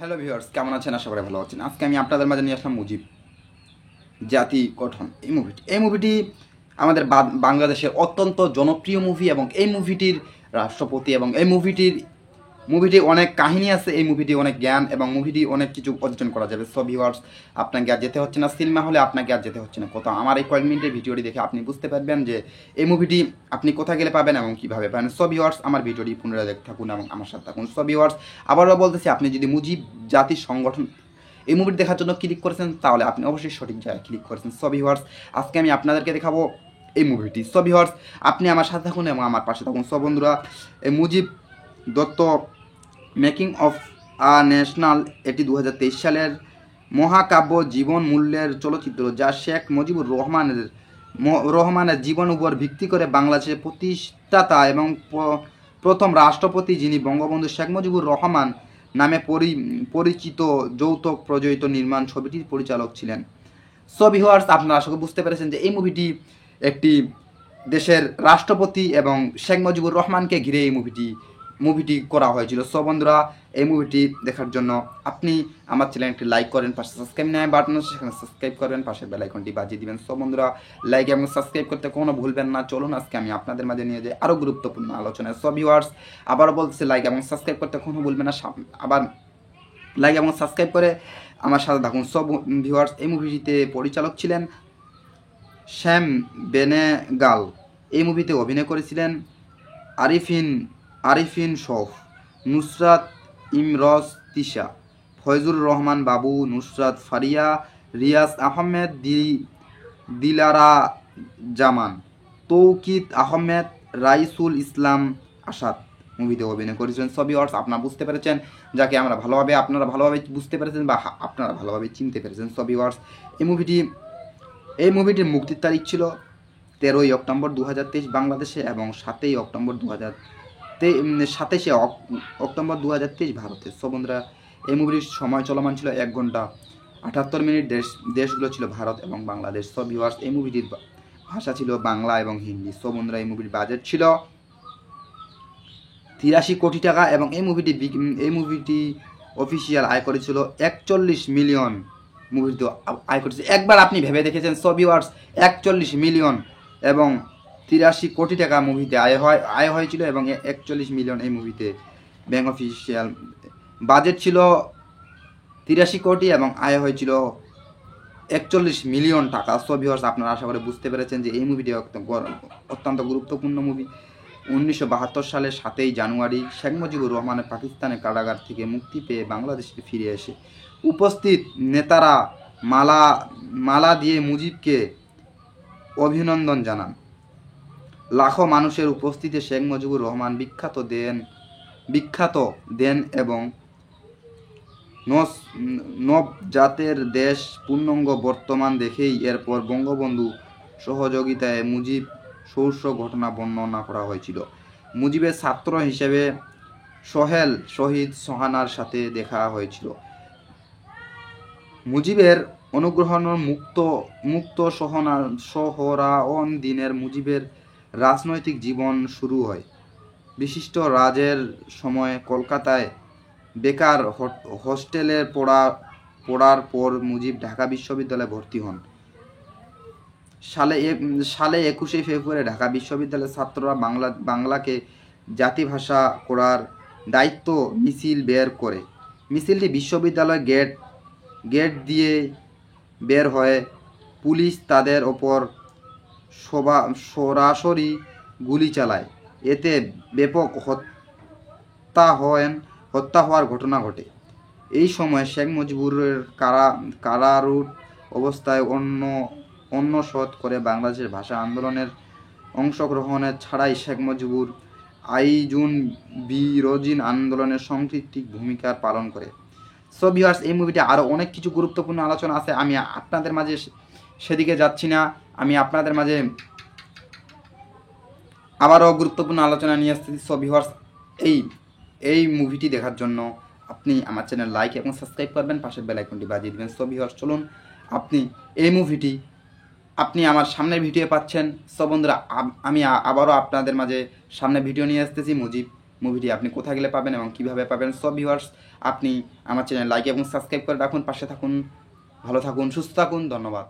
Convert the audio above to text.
Hello viewers, কেমন আছেন? আশা করি ভালো আছেন। আজকে আমি আপনাদের মাঝে নিয়ে আসলাম মুজিব জাতি গঠন এই মুভিটি আমাদের বাংলাদেশের অত্যন্ত জনপ্রিয় মুভি এবং এই মুভিটির রাষ্ট্রপতি এবং এই মুভিটি অনেক কাহিনী আছে, এই মুভিটি অনেক জ্ঞান এবং মুভিটি অনেক কিছু অর্জন করা যাবে। সো ভিউয়ার্স, আপনাকে আর যেতে হচ্ছে না সিনেমা হলে, আপনাকে আর যেতে হচ্ছে না কোথাও। আমার এই কয়েক মিনিটের ভিডিওটি দেখে আপনি বুঝতে পারবেন যে এই মুভিটি আপনি কোথায় গেলে পাবেন এবং কীভাবে পাবেন। সো ভিউয়ার্স, আমার ভিডিওটি পুনরায় দেখতে থাকুন এবং আমার সাথে থাকুন। সো ভিউয়ার্স, আবারও বলতেছি, আপনি যদি মুজিব জাতির সংগঠন এই মুভিটি দেখার জন্য ক্লিক করেছেন তাহলে আপনি অবশ্যই সঠিক জায়গায় ক্লিক করেছেন। সো ভিউয়ার্স, আজকে আমি আপনাদেরকে দেখাবো এই মুভিটি। সো ভিউয়ার্স, আপনি আমার সাথে থাকুন এবং আমার পাশে থাকুন। সো বন্ধুরা, এই Mujib Dutta making of a national, এটি 2023 সালের মহাকাব্য জীবন মূল্যের চলচ্চিত্র, যা শেখ মুজিবুর রহমানের জীবন উপর ভিত্তি করে বাংলাদেশের প্রতিষ্ঠাতা এবং প্রথম রাষ্ট্রপতি, যিনি বঙ্গবন্ধু শেখ মুজিবুর রহমান নামে পরিচিত, যৌথ প্রযোজিত নির্মাণ ছবিটির পরিচালক ছিলেন। সো ভিউয়ার্স, আপনারা আশা করি বুঝতে পেরেছেন যে এই মুভিটি একটি দেশের রাষ্ট্রপতি এবং শেখ মুজিবুর রহমানকে ঘিরে এই মুভিটি করা হয়েছিল। সো বন্ধুরা, এই মুভিটি দেখার জন্য আপনি আমার চ্যানেলটি লাইক করেন, পাশে সাবস্ক্রাইব নেয় বাটন আছে সেখানে সাবস্ক্রাইব করবেন, পাশের বেল আইকনটি বাজিয়ে দিবেন। সো বন্ধুরা, লাইক এবং সাবস্ক্রাইব করতে কোনো ভুলবেন না। চলুন আজকে আমি আপনাদের মাঝে নিয়ে যাই আরও গুরুত্বপূর্ণ আলোচনায়। সো ভিউয়ার্স, আবারও বলছি, লাইক এবং সাবস্ক্রাইব করতে কোনো ভুলবেন না। আবার লাইক এবং সাবস্ক্রাইব করে আমার সাথে থাকুন। সো ভিউয়ার্স, এই মুভিটিতে পরিচালক ছিলেন শ্যাম বেনেগাল। এই মুভিতে অভিনয় করেছিলেন আরিফিন শফ, নুসরাত ইমরোজ তিশা, ফয়জুর রহমান বাবু, নুসরাত ফারিয়া, রিয়াজ আহমেদ, দিলারা জামান, তৌকিত আহমেদ, রাইসুল ইসলাম আসাদ মুভিতে অভিনয় করেছিলেন। সো ভিউয়ার্স, আপনারা বুঝতে পেরেছেন, যাকে আপনারা ভালোভাবে বুঝতে পেরেছেন বা আপনারা ভালোভাবে চিনতে পেরেছেন। সো ভিউয়ার্স, এই মুভিটির মুক্তির তারিখ ছিল 13ই অক্টোবর 2023 বাংলাদেশে এবং 27ই অক্টোবর 2023 ভারতে। সো বন্ধুরা, এই মুভির সময় চলমান ছিল 1 ঘন্টা 78 মিনিট। দেশগুলো ছিল ভারত এবং বাংলাদেশ। সো ভিউয়ার্স, এই মুভিটির ভাষা ছিল বাংলা এবং হিন্দি। সো বন্ধুরা, এই মুভির বাজেট ছিল 83 কোটি টাকা এবং এই মুভিটি অফিসিয়াল আয় করেছিল 41 মিলিয়ন। মুভিটি আয় করেছে, একবার আপনি ভেবে দেখেছেন? সো ভিউয়ার্স, 41 মিলিয়ন এবং 83 কোটি টাকা মুভিতে আয় হয়েছিল এবং 41 মিলিয়ন এই মুভিতে ব্যাংক অফিসিয়াল বাজেট ছিল 83 কোটি এবং আয় হয়েছিল 41 মিলিয়ন টাকা। সো ভিউয়ার্স, আপনারা আশা করে বুঝতে পেরেছেন যে এই মুভিটি অত্যন্ত গুরুত্বপূর্ণ মুভি। 1972 সালের 7ই জানুয়ারি শেখ মুজিবুর রহমানের পাকিস্তানের কারাগার থেকে মুক্তি পেয়ে বাংলাদেশে ফিরে এসে উপস্থিত নেতারা মালা দিয়ে মুজিবকে অভিনন্দন জানান। লাখো মানুষের উপস্থিতিতে শেখ মুজিবুর রহমান বিখ্যাত দেন এবং নবজাতের দেশ পূর্ণাঙ্গ বর্তমান দেখেই এরপর বঙ্গবন্ধু সহযোগিতায় মুজিব সৌর্য ঘটনা বর্ণনা করা হয়েছিল। মুজিবের ছাত্র হিসেবে সোহেল শহীদ সোহানার সাথে দেখা হয়েছিল। মুজিবের অনুগ্রহণের মুক্ত সোহরাওয়ার্দী দিনের মুজিবের রাজনৈতিক জীবন শুরু হয়। বিশিষ্ট রাজের সময় কলকাতায় বেকার হোস্টেলে পড়ার পর মুজিব ঢাকা বিশ্ববিদ্যালয়ে ভর্তি হন। সালে 21শে ফেব্রুয়ারি ঢাকা বিশ্ববিদ্যালয়ের ছাত্ররা বাংলাকে জাতিভাষা করার দায়িত্ব মিছিল বের করে। মিছিলটি বিশ্ববিদ্যালয় গেট দিয়ে বের হয়ে পুলিশ তাদের ওপর সরাসরি গুলি চালায়। এতে ব্যাপক হত্যা হওয়ার ঘটনা ঘটে। এই সময় শেখ মুজিবুরের কারারূঢ় অবস্থায় অন্যশত করে বাংলাদেশের ভাষা আন্দোলনের অংশগ্রহণের ছাড়াই শেখ মুজিবুর আইজুন বিরোধী আন্দোলনের সাংস্কৃতিক ভূমিকা পালন করে। সো ভিউয়ার্স, এই মুভিটি আরও অনেক কিছু গুরুত্বপূর্ণ আলোচনা আছে, আমি আপনাদের মাঝে সেদিকে যাচ্ছি না। আমি আপনাদের মাঝে আবারও গুরুত্বপূর্ণ আলোচনা নিয়ে আসতেছি। সো ভিউয়ার্স, এই মুভিটি দেখার জন্য আপনি আমার চ্যানেল লাইক এবং সাবস্ক্রাইব করবেন, পাশের বেল আইকনটি বাজিয়ে দেবেন। সো ভিউয়ার্স, চলুন এই মুভিটি আপনি আমার সামনের ভিডিও পাচ্ছেন। সো বন্ধুরা, আমি আবারও আপনাদের মাঝে সামনে ভিডিও নিয়ে আসতেছি মুজিব মুভিটি আপনি কোথায় গেলে পাবেন এবং কীভাবে পাবেন। সব ভিউয়ার্স, আপনি আমার চ্যানেল লাইক এবং সাবস্ক্রাইব করে রাখুন, পাশে থাকুন, ভালো থাকুন, সুস্থ থাকুন, ধন্যবাদ।